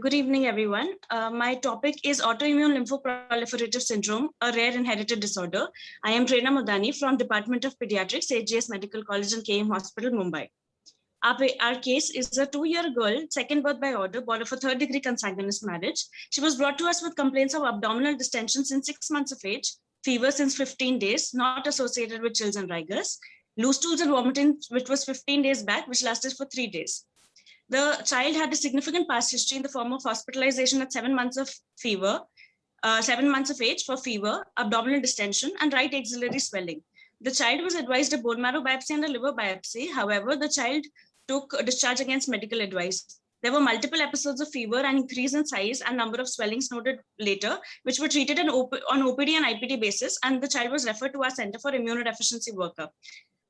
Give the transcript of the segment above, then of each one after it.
Good evening, everyone. My topic is autoimmune lymphoproliferative syndrome, a rare inherited disorder. I am Prerna Modani from Department of Pediatrics, AGS Medical College and KM Hospital, Mumbai. Our case is a 2-year girl, second birth by order, born of a third-degree consanguineous marriage. She was brought to us with complaints of abdominal distension since 6 months of age, fever since 15 days, not associated with chills and rigors, loose stools and vomiting, which was 15 days back, which lasted for 3 days. The child had a significant past history in the form of hospitalization at 7 months of fever, 7 months of age for fever, abdominal distension, and right axillary swelling. The child was advised a bone marrow biopsy and a liver biopsy. However, the child took a discharge against medical advice. There were multiple episodes of fever and increase in size and number of swellings noted later, which were treated on OPD and IPD basis, and the child was referred to our Center for Immunodeficiency Workup.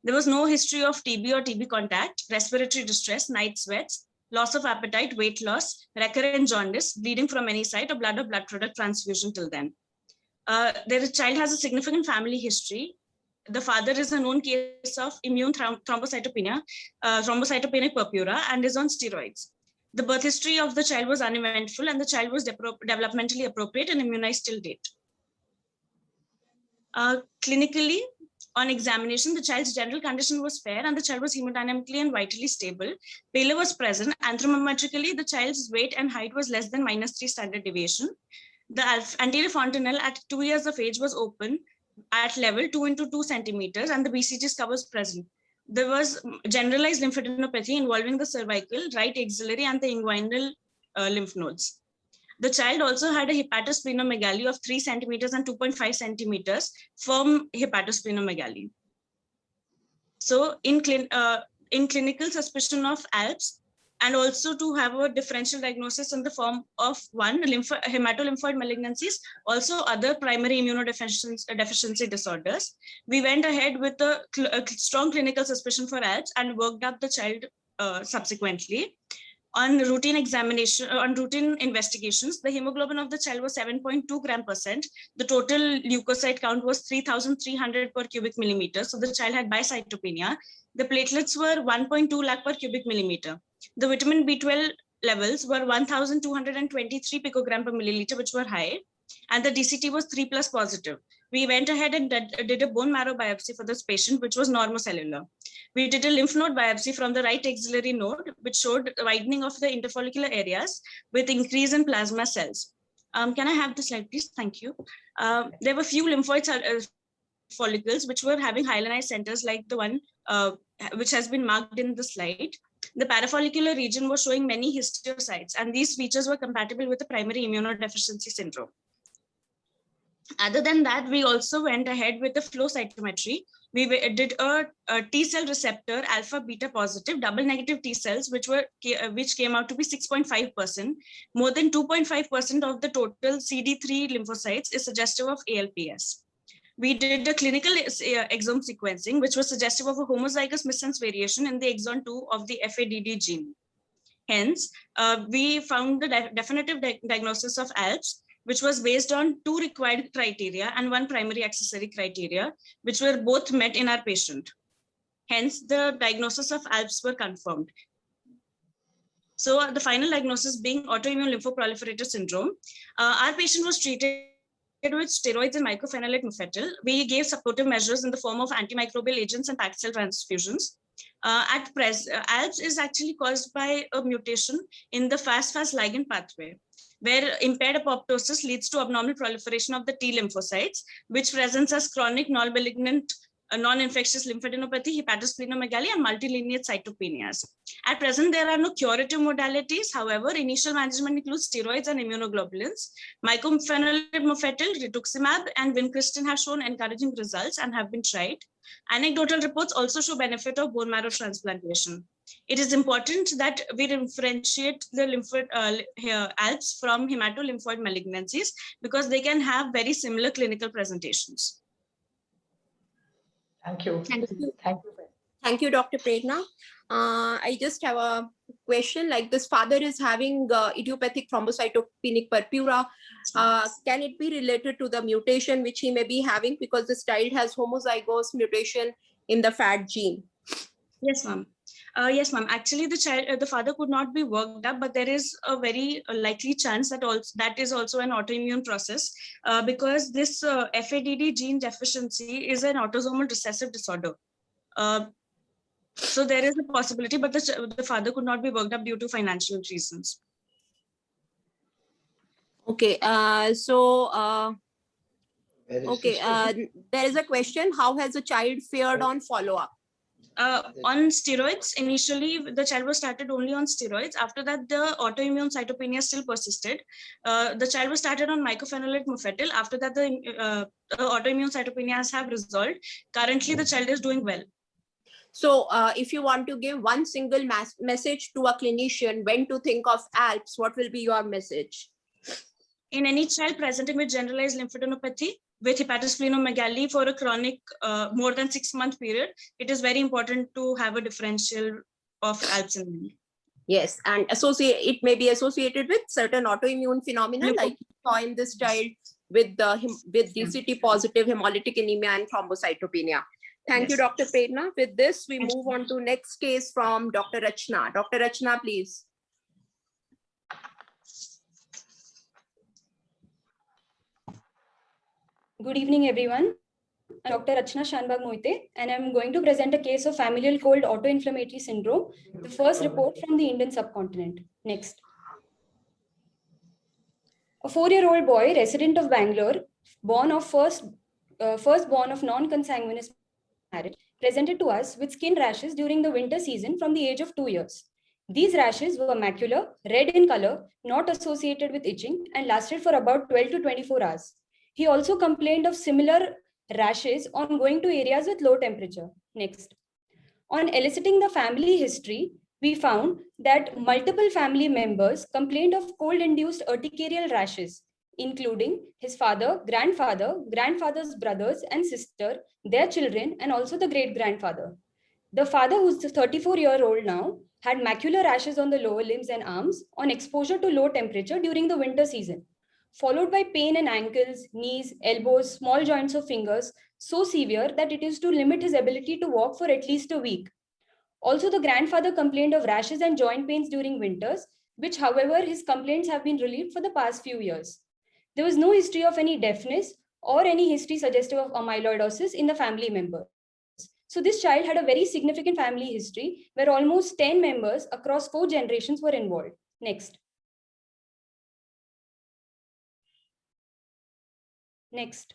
There was no history of TB or TB contact, respiratory distress, night sweats, loss of appetite, weight loss, recurrent jaundice, bleeding from any site, or blood product transfusion till then. The child has a significant family history. The father is a known case of immune thrombocytopenia, thrombocytopenic purpura, and is on steroids. The birth history of the child was uneventful, and the child was developmentally appropriate and immunized till date. Clinically, on examination, the child's general condition was fair and the child was hemodynamically and vitally stable. Pallor was present. Anthropometrically, the child's weight and height was less than -3 standard deviation. The anterior fontanelle at 2 years of age was open at level 2 into 2 centimeters and the BCG scar was present. There was generalized lymphadenopathy involving the cervical, right axillary, and the inguinal lymph nodes. The child also had a hepatosplenomegaly of 3 centimeters and 2.5 centimeters from hepatosplenomegaly. So in clinical suspicion of ALPS, and also to have a differential diagnosis in the form of hematolymphoid malignancies, also other primary immunodeficiency disorders, we went ahead with a strong clinical suspicion for ALPS and worked up the child subsequently. On routine examination, on routine investigations, the hemoglobin of the child was 7.2 gram%. The total leukocyte count was 3,300 per cubic millimeter. So the child had bicytopenia. The platelets were 1.2 lakh per cubic millimeter. The vitamin B12 levels were 1,223 picogram per milliliter, which were high. And the DCT was 3+ positive. We went ahead and did a bone marrow biopsy for this patient, which was normocellular. We did a lymph node biopsy from the right axillary node, which showed widening of the interfollicular areas with increase in plasma cells. Can I have the slide, please? Thank you. There were few lymphoid follicles which were having hyalinized centers like the one which has been marked in the slide. The parafollicular region was showing many histiocytes, and these features were compatible with the primary immunodeficiency syndrome. Other than that, we also went ahead with the flow cytometry. We did a T cell receptor alpha beta positive double negative T cells, which came out to be 6.5%. More than 2.5% of the total CD3 lymphocytes is suggestive of ALPS. We did a clinical exome sequencing, which was suggestive of a homozygous missense variation in the exon 2 of the FADD gene. Hence, we found the definitive diagnosis of ALPS, which was based on 2 required criteria and 1 primary accessory criteria, which were both met in our patient. Hence, the diagnosis of ALPS were confirmed. So the final diagnosis being autoimmune lymphoproliferative syndrome. Our patient was treated with steroids and mycophenolate mofetil. We gave supportive measures in the form of antimicrobial agents and packed cell transfusions. ALPS is actually caused by a mutation in the FAS ligand pathway, where impaired apoptosis leads to abnormal proliferation of the T lymphocytes, which presents as chronic non-malignant non-infectious lymphadenopathy, hepatosplenomegaly, and multilineage cytopenias. At present, there are no curative modalities. However, initial management includes steroids and immunoglobulins. Mycophenolate mofetil, rituximab, and vincristine have shown encouraging results and have been tried. Anecdotal reports also show benefit of bone marrow transplantation. It is important that we differentiate the ALPS from hematolymphoid malignancies because they can have very similar clinical presentations. Thank you. Thank you. Thank you. Thank you, Dr. Prerna. I just have a question, like this father is having idiopathic thrombocytopenic purpura. Can it be related to the mutation which he may be having because this child has homozygous mutation in the FAT gene? Yes, ma'am. Yes, ma'am. Actually, the father could not be worked up, but there is a very likely chance that that is also an autoimmune process, because this FADD gene deficiency is an autosomal recessive disorder. So there is a possibility, but the father could not be worked up due to financial reasons. Okay, there is a question: how has the child fared on follow-up? On steroids, initially the child was started only on steroids. After that, the autoimmune cytopenia still persisted. The child was started on mycophenolate mofetil. After that, the autoimmune cytopenias have resolved. Currently, the child is doing well. So if you want to give one single message to a clinician when to think of ALPS, what will be your message? In any child presenting with generalized lymphadenopathy with hepatosplenomegaly for a chronic more than 6-month period, it is very important to have a differential of ALPS in them. Yes, and it may be associated with certain autoimmune phenomena, like you saw in this child with DCT positive hemolytic anemia and thrombocytopenia. Thank you, Dr. Prerna. With this, we move on to next case from Dr. Rachna. Dr. Rachna, please. Good evening, everyone. I'm Dr. Rachna Shanbag Moite, and I'm going to present a case of familial cold autoinflammatory syndrome, the first report from the Indian subcontinent. Next. A 4-year-old boy, resident of Bangalore, firstborn of non-consanguineous marriage, presented to us with skin rashes during the winter season from the age of 2 years. These rashes were macular, red in color, not associated with itching, and lasted for about 12 to 24 hours. He also complained of similar rashes on going to areas with low temperature. Next. On eliciting the family history, we found that multiple family members complained of cold-induced urticarial rashes, including his father, grandfather's brothers and sister, their children, and also the great-grandfather. The father, who's 34-year-old now, had macular rashes on the lower limbs and arms on exposure to low temperature during the winter season, followed by pain in ankles, knees, elbows, small joints of fingers, so severe that it is to limit his ability to walk for at least a week. Also, the grandfather complained of rashes and joint pains during winters, which, however, his complaints have been relieved for the past few years. There was no history of any deafness or any history suggestive of amyloidosis in the family members. So this child had a very significant family history where almost 10 members across 4 generations were involved. Next. Next.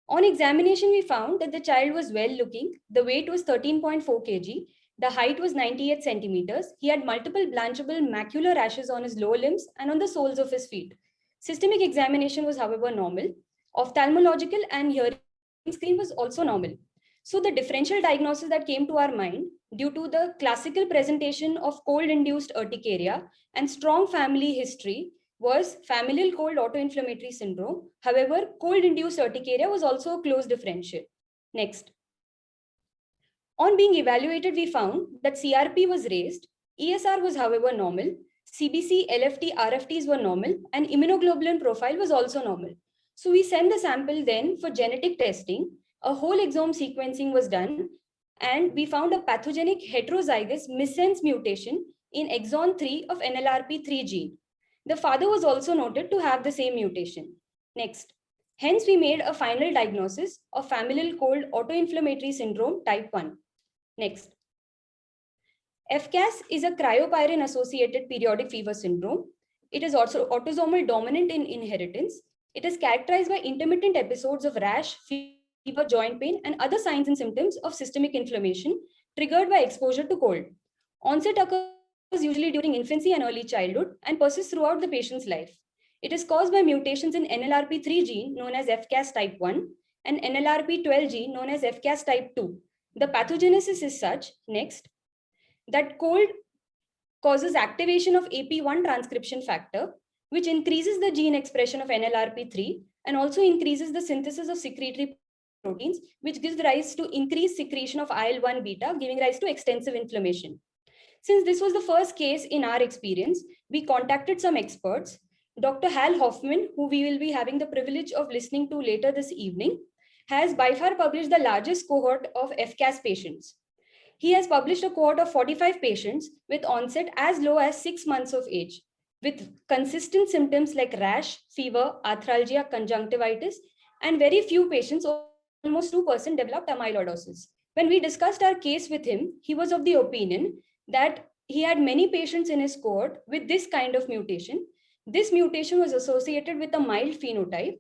On examination, we found that the child was well looking. The weight was 13.4 kg. The height was 98 centimeters. He had multiple blanchable macular rashes on his lower limbs and on the soles of his feet. Systemic examination was, however, normal. Ophthalmological and hearing screen was also normal. So the differential diagnosis that came to our mind due to the classical presentation of cold-induced urticaria and strong family history was familial cold autoinflammatory syndrome. However, cold-induced urticaria was also a close differential. Next. On being evaluated, we found that CRP was raised, ESR was, however, normal, CBC, LFT, RFTs were normal, and immunoglobulin profile was also normal. So we sent the sample then for genetic testing. A whole exome sequencing was done, and we found a pathogenic heterozygous missense mutation in exon 3 of NLRP3 gene. The father was also noted to have the same mutation. Next. Hence, we made a final diagnosis of familial cold autoinflammatory syndrome type 1. Next. FCAS is a cryopyrin-associated periodic fever syndrome. It is also autosomal dominant in inheritance. It is characterized by intermittent episodes of rash, fever, joint pain, and other signs and symptoms of systemic inflammation triggered by exposure to cold. Onset occurs usually during infancy and early childhood and persists throughout the patient's life. It is caused by mutations in NLRP3 gene known as FCAS type 1 and NLRP12 gene known as FCAS type 2. The pathogenesis is such, next, that cold causes activation of AP1 transcription factor, which increases the gene expression of NLRP3 and also increases the synthesis of secretory proteins, which gives rise to increased secretion of IL-1 beta, giving rise to extensive inflammation. Since this was the first case in our experience, we contacted some experts. Dr. Hal Hoffman, who we will be having the privilege of listening to later this evening, has by far published the largest cohort of FCAS patients. He has published a cohort of 45 patients with onset as low as 6 months of age, with consistent symptoms like rash, fever, arthralgia, conjunctivitis, and very few patients, almost 2%, developed amyloidosis. When we discussed our case with him, he was of the opinion that he had many patients in his cohort with this kind of mutation. This mutation was associated with a mild phenotype.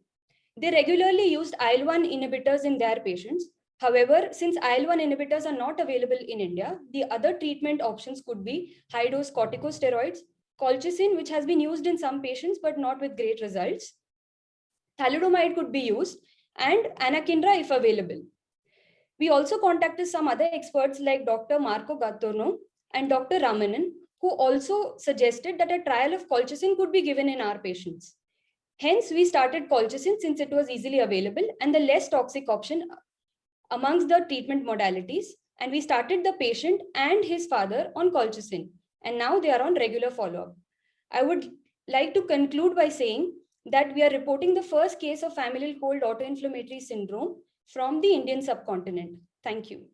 They regularly used IL-1 inhibitors in their patients. However, since IL-1 inhibitors are not available in India, the other treatment options could be high-dose corticosteroids, colchicine, which has been used in some patients but not with great results. Thalidomide could be used, and anakinra if available. We also contacted some other experts like Dr. Marco Gattorno and Dr. Ramanan, who also suggested that a trial of colchicine could be given in our patients. Hence, we started colchicine since it was easily available and the less toxic option amongst the treatment modalities. And we started the patient and his father on colchicine. And now they are on regular follow-up. I would like to conclude by saying that we are reporting the first case of familial cold autoinflammatory syndrome from the Indian subcontinent. Thank you.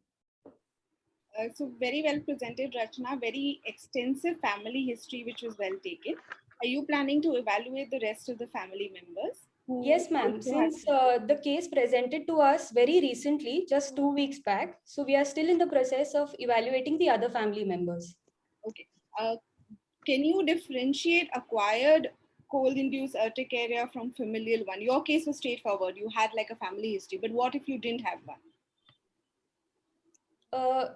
So very well presented, Rachna. Very extensive family history, which was well taken. Are you planning to evaluate the rest of the family members? Yes, ma'am. Since the case presented to us very recently, just 2 weeks back, so we are still in the process of evaluating the other family members. Okay. Can you differentiate acquired cold-induced urticaria from familial one? Your case was straightforward. You had like a family history, but what if you didn't have one?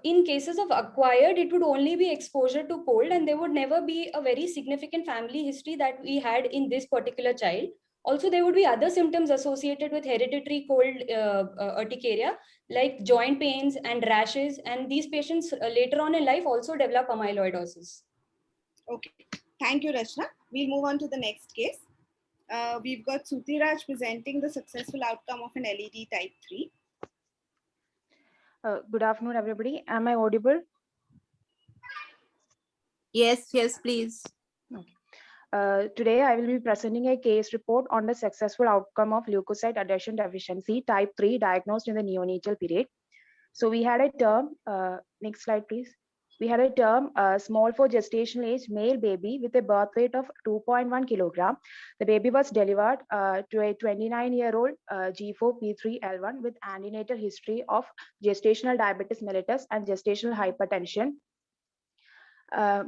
In cases of acquired, it would only be exposure to cold, and there would never be a very significant family history that we had in this particular child. Also, there would be other symptoms associated with hereditary cold urticaria, like joint pains and rashes, and these patients later on in life also develop amyloidosis. Okay, thank you, Rachna. We'll move on to the next case. We've got Sutiraj presenting the successful outcome of an LED type 3. Good afternoon, everybody. Am I audible? Yes, yes, please. Okay. Today, I will be presenting a case report on the successful outcome of leukocyte adhesion deficiency type 3 diagnosed in the neonatal period. So we had a term, next slide, please. We had a term, small for gestational age male baby with a birth weight of 2.1 kilogram. The baby was delivered to a 29-year-old G4P3L1 with antenatal history of gestational diabetes mellitus and gestational hypertension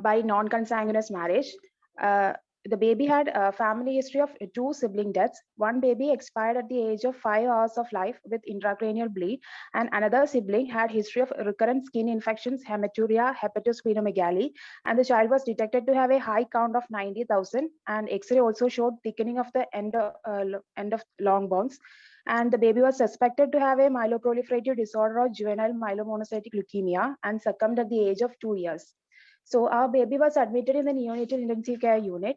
by non-consanguineous marriage. The baby had a family history of 2 sibling deaths. One baby expired at the age of 5 hours of life with intracranial bleed, and another sibling had history of recurrent skin infections, hematuria, hepatosplenomegaly, and the child was detected to have a high count of 90,000, and X-ray also showed thickening of the end of long bones. And the baby was suspected to have a myeloproliferative disorder or juvenile myelomonocytic leukemia and succumbed at the age of 2 years. So our baby was admitted in the neonatal intensive care unit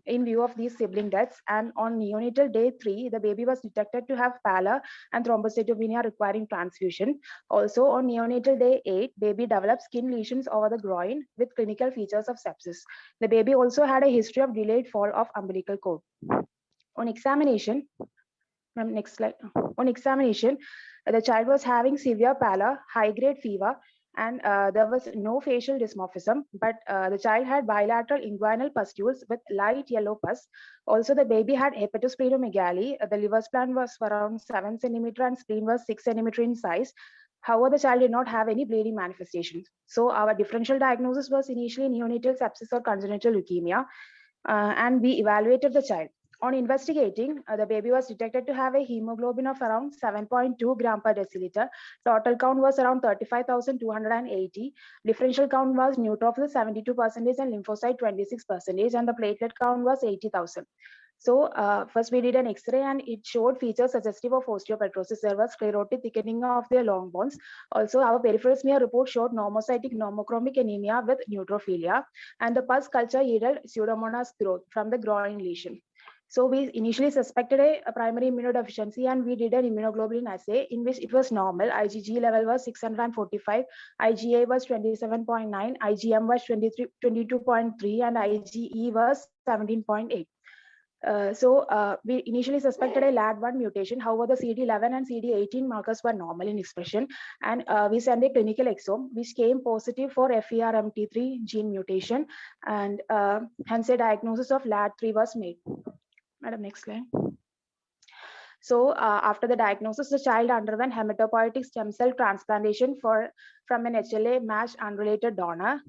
in view of these sibling deaths. And on neonatal day 3, the baby was detected to have pallor and thrombocytopenia requiring transfusion. Also on neonatal day 8, baby developed skin lesions over the groin with clinical features of sepsis. The baby also had a history of delayed fall of umbilical cord. On examination, next slide. On examination, the child was having severe pallor, high-grade fever, and there was no facial dysmorphism, but the child had bilateral inguinal pustules with light yellow pus. Also, the baby had hepatosplenomegaly. The liver span was around 7 centimeter and spleen was 6 centimeter in size. However, the child did not have any bleeding manifestations. So our differential diagnosis was initially neonatal sepsis or congenital leukemia, and we evaluated the child. On investigating, the baby was detected to have a hemoglobin of around 7.2 gram per deciliter. Total count was around 35,280. Differential count was neutrophil 72% and lymphocyte 26%, and the platelet count was 80,000. So first we did an X-ray and it showed features suggestive of osteopetrosis. There was sclerotic thickening of their long bones. Also, our peripheral smear report showed normocytic normochromic anemia with neutrophilia, and the pus culture yielded Pseudomonas growth from the groin lesion. So we initially suspected a primary immunodeficiency, and we did an immunoglobulin assay in which it was normal. IgG level was 645, IgA was 27.9, IgM was 22.3, and IgE was 17.8. We initially suspected a LAD1 mutation. However, the CD11 and CD18 markers were normal in expression, and we sent a clinical exome which came positive for FERMT3 gene mutation, and hence a diagnosis of LAD3 was made. Madam, next slide. So after the diagnosis, the child underwent hematopoietic stem cell transplantation from an HLA matched unrelated donor.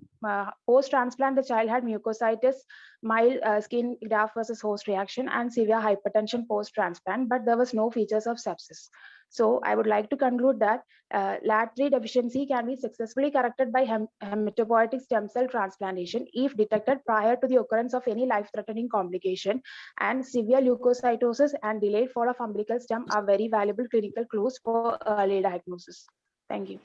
Post-transplant, the child had mucositis, mild skin graft versus host reaction, and severe hypertension post-transplant, but there was no features of sepsis. So I would like to conclude that LAD3 deficiency can be successfully corrected by hematopoietic stem cell transplantation if detected prior to the occurrence of any life-threatening complication, and severe leukocytosis and delayed fall of umbilical stem are very valuable clinical clues for early diagnosis. Thank you.